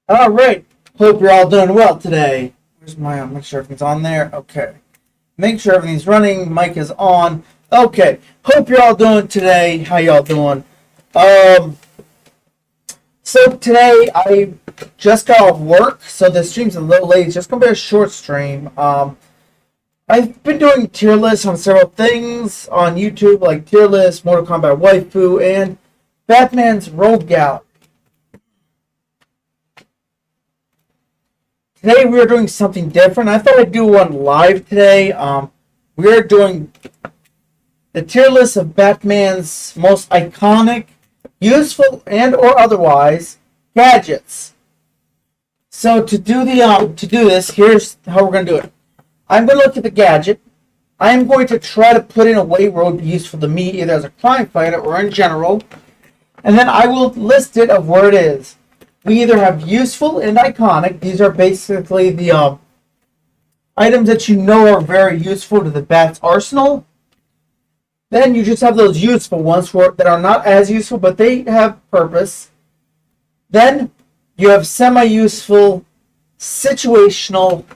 All right. Hope you're all doing well today. Where's my? Make sure everything's on there. Okay. Make sure everything's running. Mic is on. Okay. Hope you're all doing today. How y'all doing? Um. So today I just got off work, so the stream's a little late. It's just gonna be a short stream. I've been doing tier lists on several things on YouTube, like tier list, Mortal Kombat Waifu, and Batman's Rogue Gallery. Today we are doing something different. I thought I'd do one live today. We are doing the tier list of Batman's most iconic, useful, and or otherwise gadgets. So to do this, here's how we're gonna do it. I'm gonna look at the gadget. I am going to try to put in a way where it would be useful to me, either as a crime fighter or in general, and then I will list it of where it is. We either have useful and iconic. These are basically the items that you know are very useful to the Bat's arsenal. Then you just have those useful ones that are not as useful, but they have purpose. Then you have semi-useful, situational.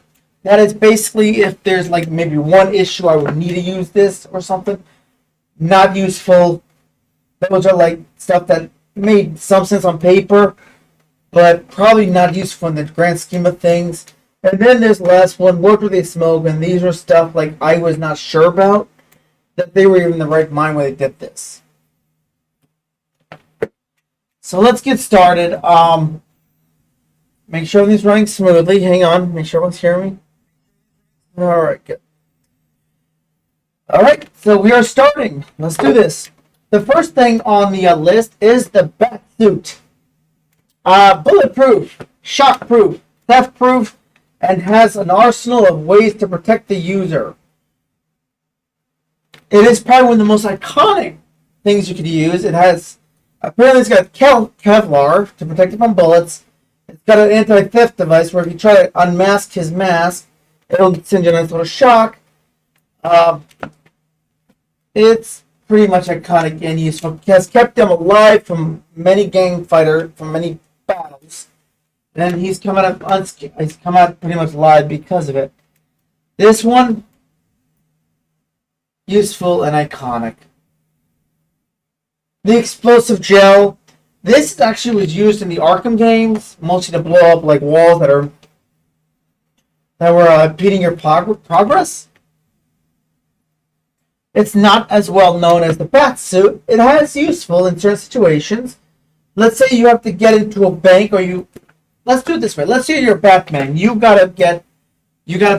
That is basically if there's like maybe one issue I would need to use this or something. Not useful. Those are like stuff that made some sense on paper, but probably not useful in the grand scheme of things. And then there's the last one, what do they smoke? And these are stuff like I was not sure about, that they were even in the right mind when they did this. So let's get started. Make sure everything's running smoothly. Hang on, make sure everyone's hearing me. All right, good. All right, so we are starting. Let's do this. The first thing on the list is the bat suit. Bulletproof, shockproof, theft-proof, and has an arsenal of ways to protect the user. It is probably one of the most iconic things you could use. It has, apparently it's got Kevlar to protect it from bullets. It's got an anti-theft device where if you try to unmask his mask, it'll send you a nice little shock. It's pretty much iconic and useful. It has kept them alive from many from many battles. And he's come out pretty much alive because of it. This one, useful and iconic. The explosive gel. This actually was used in the Arkham games, mostly to blow up like walls that were impeding your progress. It's not as well known as the bat suit. It has useful in certain situations. Let's say you have to get into a bank, let's do it this way. Let's say you're Batman. You gotta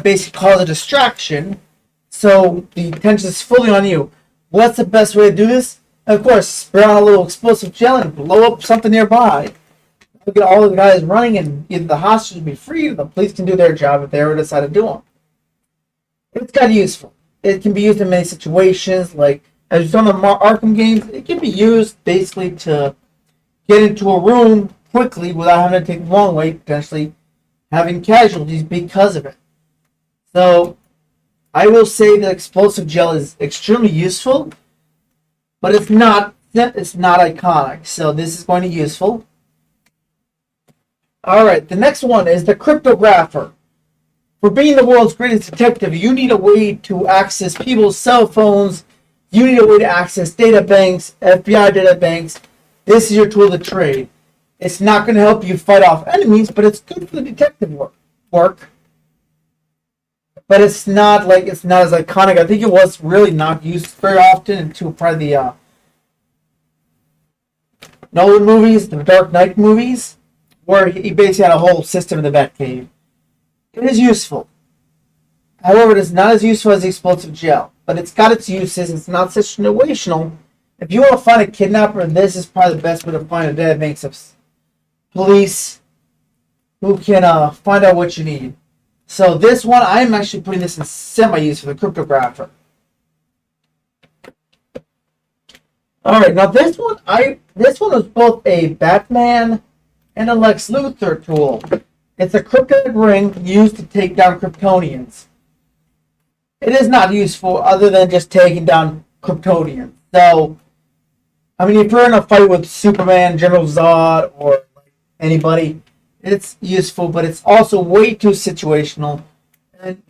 basically cause a distraction, so the attention is fully on you. What's the best way to do this? Of course, spray on a little explosive gel and blow up something nearby. You'll get all the guys running, and either the hostages will be freed, or the police can do their job if they ever decide to do them. It's kind of useful. It can be used in many situations, like as you saw in the Arkham games. It can be used basically to get into a room quickly without having to take a long way, potentially having casualties because of it. So I will say that explosive gel is extremely useful, but it's not iconic. So this is going to be useful. All right, the next one is the cryptographer. For being the world's greatest detective, you need a way to access people's cell phones. You need a way to access data banks, FBI data banks. This is your tool of trade. It's not going to help you fight off enemies, but it's good for the detective work. But it's not as iconic. I think it was really not used very often until probably the Nolan movies, the Dark Knight movies, where he basically had a whole system in the Batcave. It is useful. However, it is not as useful as the explosive gel, but it's got its uses. It's not situational. If you want to find a kidnapper, this is probably the best way to find a database of police who can find out what you need. So this one, I'm actually putting this in semi-use for the cryptographer. All right, now this one was both a Batman and a Lex Luthor tool. It's a kryptonite ring used to take down Kryptonians. It is not useful other than just taking down Kryptonians. So, I mean, if you're in a fight with Superman, General Zod, or anybody, It's useful, but it's also way too situational, and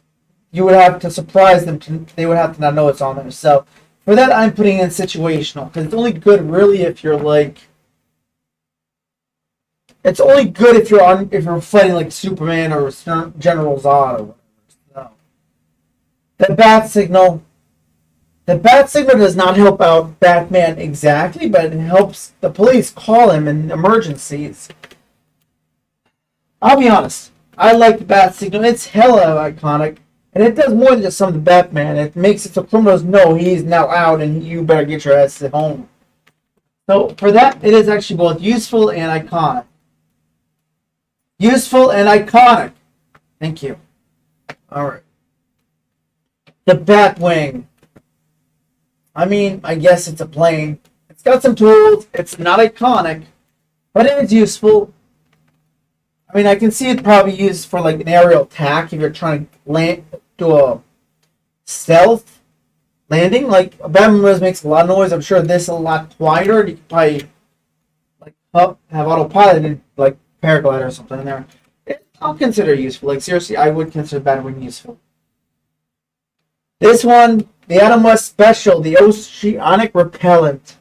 you would have to surprise them. They would have to not know it's on there. So for that, I'm putting in situational because it's only good really if you're like. It's only good if you're fighting like Superman or General Zod or whatever. So, the bat signal. The bat signal does not help out Batman exactly, but it helps the police call him in emergencies. I'll be honest. I like the bat signal. It's hella iconic. And it does more than just summon the Batman. It makes it so criminals know he's now out and you better get your ass at home. So for that, it is actually both useful and iconic. Useful and iconic. Thank you. Alright. The Batwing. I mean, I guess it's a plane. It's got some tools. It's not iconic. But it is useful. I mean, I can see it probably used for like an aerial attack if you're trying to land, do a stealth landing. Like a Batman makes a lot of noise. I'm sure this is a lot quieter. You could probably like have autopilot and like paraglider or something in there. I'll consider it useful. Like seriously, I would consider Batwing useful. This one, the Adam West Special, the Oceanic Repellent.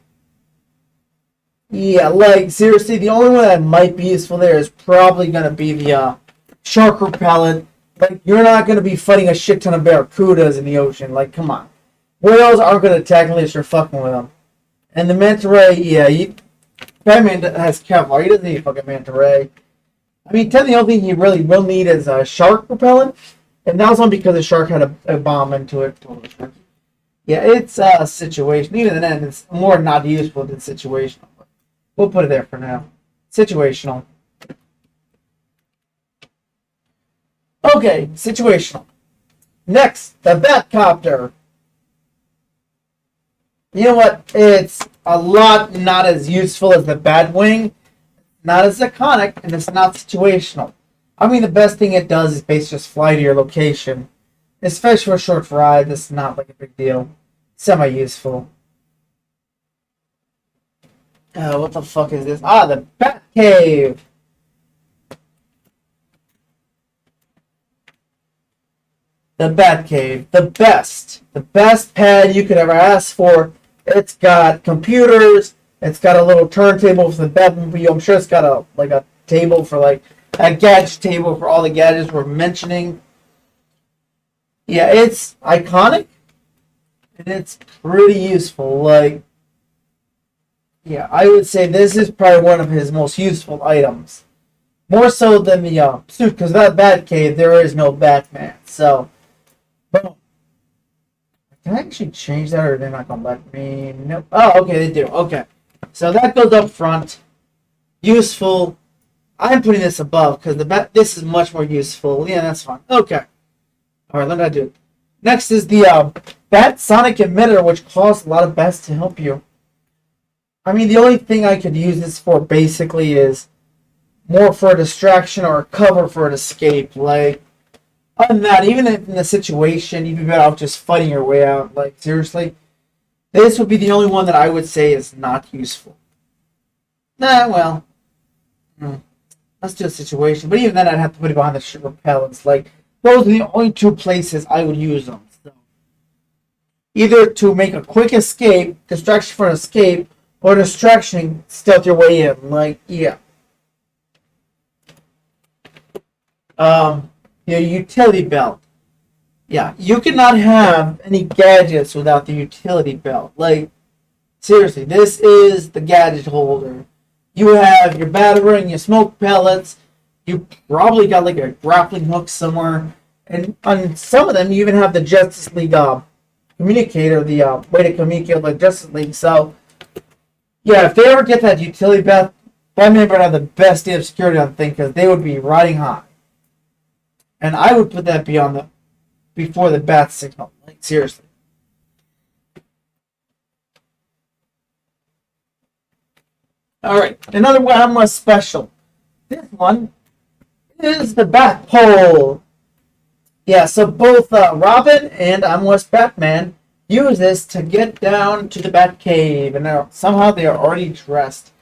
Yeah, like, seriously, the only one that might be useful there is probably going to be the Shark Repellent. Like, you're not going to be fighting a shit ton of barracudas in the ocean. Like, come on. Whales aren't going to attack unless you're fucking with them. And the Manta Ray, yeah, Batman has Kevlar. He doesn't need fucking Manta Ray. I mean, technically, the only thing he really will need is a Shark Repellent. And that was only because the shark had a bomb into it. Yeah, it's a situation. Even then, it's more not useful than situational. We'll put it there for now. Situational. Okay, situational. Next, the Batcopter. You know what? It's a lot not as useful as the Batwing, not as iconic, and it's not situational. I mean, the best thing it does is basically just fly to your location. Especially for a short ride, this is not like a big deal. Semi-useful. What the fuck is this? Ah, the Batcave! The Batcave. The best. The best pad you could ever ask for. It's got computers. It's got a little turntable for the Batmobile. I'm sure it's got a table for like a gadget table for all the gadgets we're mentioning. Yeah, it's iconic. And it's pretty useful. Like, yeah, I would say this is probably one of his most useful items. More so than the suit, because without Batcave, there is no Batman. So, boom. Can I actually change that, or they're not going to let me? Nope. Oh, okay, they do. Okay. So that goes up front. Useful. I'm putting this above, because this is much more useful. Yeah, that's fine. Okay. Alright, let me do it. Next is the Bat Sonic Emitter, which costs a lot of bats to help you. I mean, the only thing I could use this for basically is more for a distraction or a cover for an escape. Like, other than that, even in the situation, you'd be better off just fighting your way out. Like, seriously, this would be the only one that I would say is not useful. Nah, well, let's do a situation. But even then, I'd have to put it behind the repellents. Like, those are the only two places I would use them. So, either to make a quick escape, distraction for an escape, or distraction, stealth your way in. Like, yeah. Your utility belt. Yeah, you cannot have any gadgets without the utility belt. Like, seriously, this is the gadget holder. You have your batarang, your smoke pellets. You probably got like a grappling hook somewhere. And on some of them, you even have the Justice League communicator, the way to communicate with Justice League. So, yeah, if they ever get that utility belt, Batman would have the best day of security on the thing because they would be riding high. And I would put that before the bat signal. Like, seriously. Alright, another one I'm less special. This one is the Bat Pole. Yeah, so both Robin and I'm West Batman use this to get down to the Batcave, and somehow they are already dressed.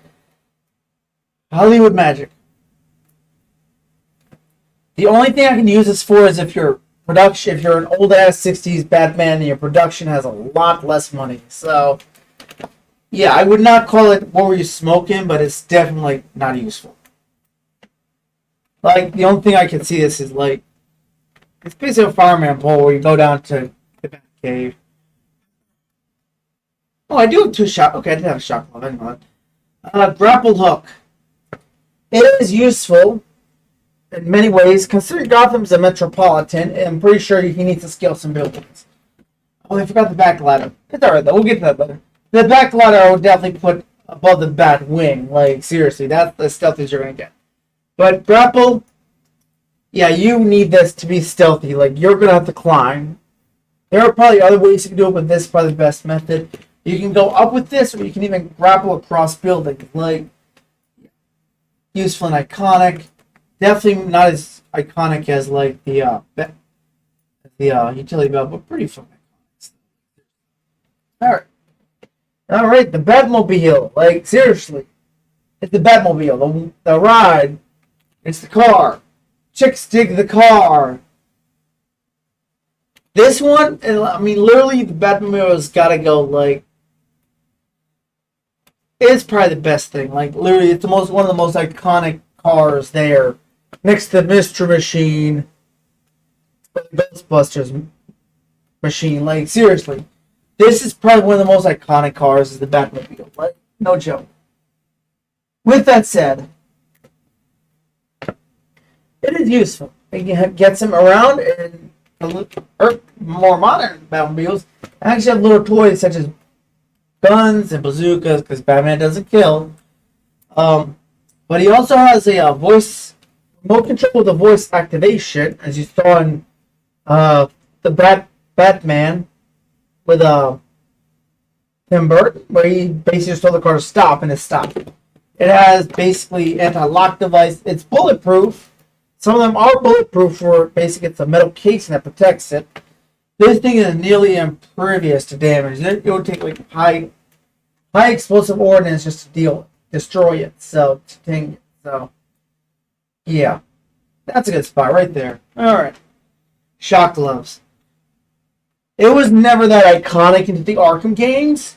Hollywood magic. The only thing I can use this for is if you're production, if you're an old ass '60s Batman and your production has a lot less money. So yeah, I would not call it what were you smoking, but it's definitely not useful. Like the only thing I can see this is like it's basically a fireman pole where you go down to the Bat cave. Oh, I do have two shot. Okay, I did have a shot glove. Hang on. Grapple hook. It is useful in many ways. Considering Gotham's a metropolitan, I'm pretty sure he needs to scale some buildings. Oh, I forgot the back ladder. It's alright though. We'll get to that later. The back ladder I would definitely put above the bat wing. Like seriously, that's the stealthiest you're gonna get. But grapple, yeah, you need this to be stealthy. Like you're gonna have to climb. There are probably other ways you can do it, but this is probably the best method. You can go up with this, or you can even grapple across buildings. Like useful and iconic. Definitely not as iconic as like the utility belt, but pretty fun. All right. All right, the Batmobile. Like, seriously. It's the Batmobile. The ride. It's the car. Chicks dig the car. This one, I mean, literally, the Batmobile has got to go, like, it's probably the best thing. Like, literally, it's one of the most iconic cars there. Next to the Mystery Machine. Ghostbusters machine. Like, seriously. This is probably one of the most iconic cars is the Batmobile. Like, no joke. With that said, it is useful. It gets him around and more modern Batmobiles actually have little toys such as guns and bazookas because Batman doesn't kill. But he also has a voice remote control with a voice activation, as you saw in the Batman with Tim Burton, where he basically just told the car to stop and it stopped. It has basically anti-lock device. It's bulletproof. Some of them are bulletproof for basically it's a metal casing that protects it. This thing is nearly impervious to damage. It would take like high explosive ordnance just to destroy it. So yeah, that's a good spot right there. All right, shock gloves. It was never that iconic into the Arkham games.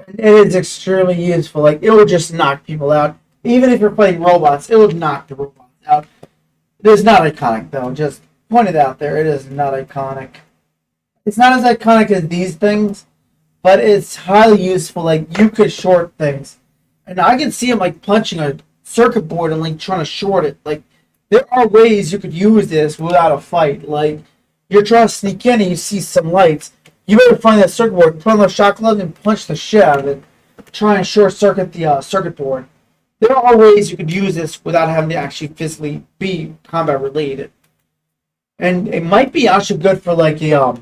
It is extremely useful. Like it will just knock people out. Even if you're playing robots, it will knock the robots out. It is not iconic though. Just point it out there. It is not iconic. It's not as iconic as these things, but it's highly useful. Like you could short things, and I can see him like punching a circuit board and like trying to short it. Like there are ways you could use this without a fight. Like you're trying to sneak in and you see some lights. You better find that circuit board, put on the shock glove, and punch the shit out of it. Try and short circuit the circuit board. There are ways you could use this without having to actually physically be combat related. And it might be actually good for like a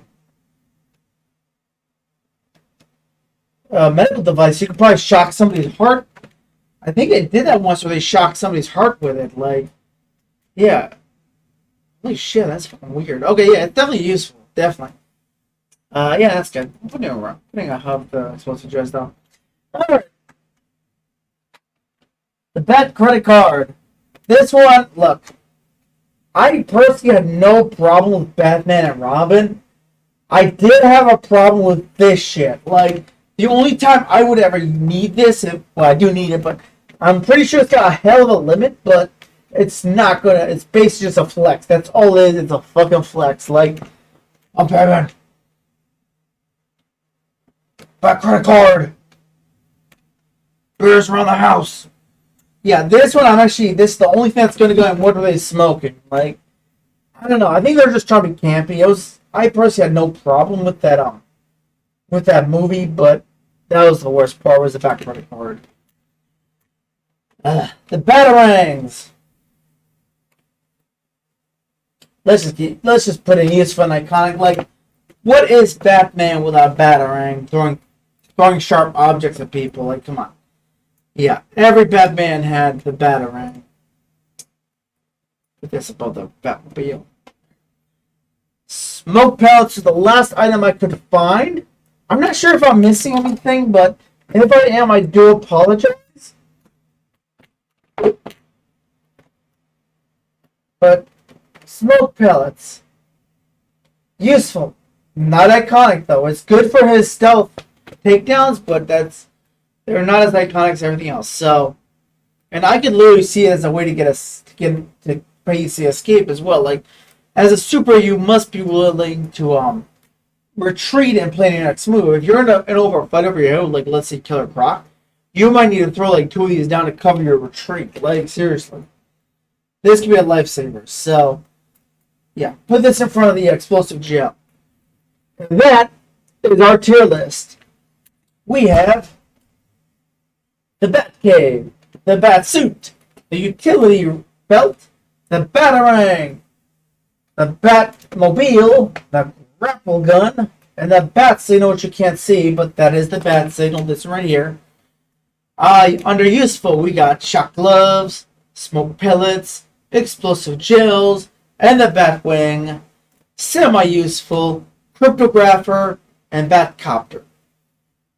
medical device. You could probably shock somebody's heart. I think they did that once where they shocked somebody's heart with it. Like, yeah. Holy shit, that's fucking weird. Okay, yeah, it's definitely useful. Definitely. Yeah, that's good. I'm putting a hub supposed to address though. Alright. The Bat credit card. This one, look. I personally had no problem with Batman and Robin. I did have a problem with this shit. Like, the only time I would ever need this, well, I do need it, but I'm pretty sure it's got a hell of a limit, but it's not gonna, it's basically just a flex. That's all it is, it's a fucking flex. Like, I'm Batman. Bat credit card. Beers around the house. Yeah, this one this is the only thing that's gonna go in what are they smoking? Like, I don't know. I think they're just trying to be campy. I personally had no problem with that movie, but that was the worst part was the back credit card. The Batarangs. Let's just put in useful and iconic. Like, what is Batman without Batarang throwing sharp objects at people? Like, come on. Yeah, every Batman had the Batarang. Put this above the Batmobile. Smoke pellets is the last item I could find. I'm not sure if I'm missing anything, but if I am, I do apologize. But Smoke pellets. Useful. Not iconic though. It's good for his stealth takedowns, but they're not as iconic as everything else. So, and I could literally see it as a way to to crazy escape as well. Like, as a super, you must be willing to retreat and plan your next move. If you're in an over fight over your head, like let's say Killer Croc, you might need to throw like 2 of these down to cover your retreat. Like, seriously, this could be a lifesaver. So, yeah, put this in front of the explosive gel. And that is our tier list. We have the Bat Cave, the Bat Suit, the Utility Belt, the Batarang, the Batmobile, the Grapple Gun, and the Bat Signal, which you can't see, but that is the Bat Signal, this right here. Under useful, we got shock gloves, smoke pellets, explosive gels, and the Batwing. Semi-useful, cryptographer, and Batcopter.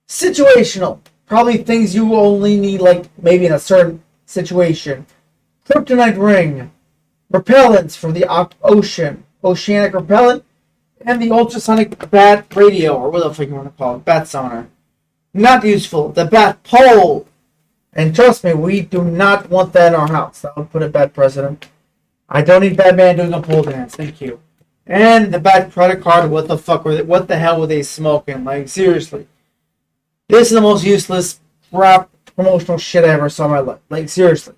Situational, probably things you only need, like maybe in a certain situation. Kryptonite ring, repellents for the ocean, oceanic repellent, and the ultrasonic bat radio, or what the fuck you want to call it, bat sonar. Not useful, the bat pole. And trust me, we do not want that in our house. That would put a bad precedent. I don't need Batman doing a pole dance, thank you. And the bad credit card, what the hell were they smoking? Like, seriously. This is the most useless crap promotional shit I ever saw in my life. Like, seriously.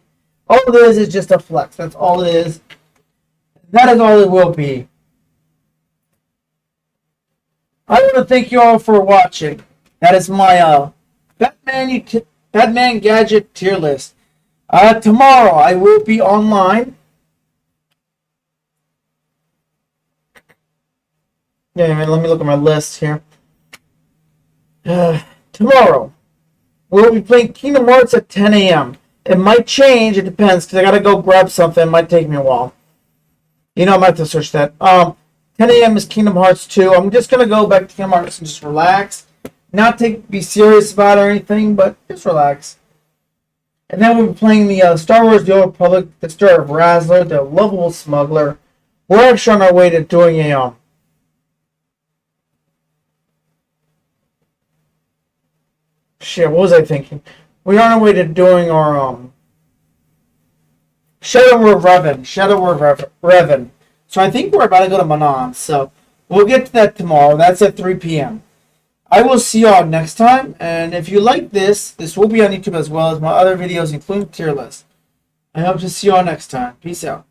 All it is just a flex. That's all it is. That is all it will be. I want to thank you all for watching. That is my Batman Gadget tier list. Tomorrow I will be online. Yeah, man, let me look at my list here. Tomorrow, we'll be playing Kingdom Hearts at 10 a.m. It might change. It depends, because I got to go grab something. It might take me a while. You know, I might have to search that. 10 a.m. is Kingdom Hearts 2. I'm just going to go back to Kingdom Hearts and just relax. Not be serious about it or anything, but just relax. And then we'll be playing the Star Wars The Old Republic, the Stir of Razzler, the Lovable Smuggler. We're actually on our way to doing a shit, what was I thinking? We're on our way to doing our Shadow of Revan. So I think we're about to go to Manon. So we'll get to that tomorrow. That's at 3 p.m. I will see y'all next time. And if you like this will be on YouTube as well as my other videos, including tier list. I hope to see y'all next time. Peace out.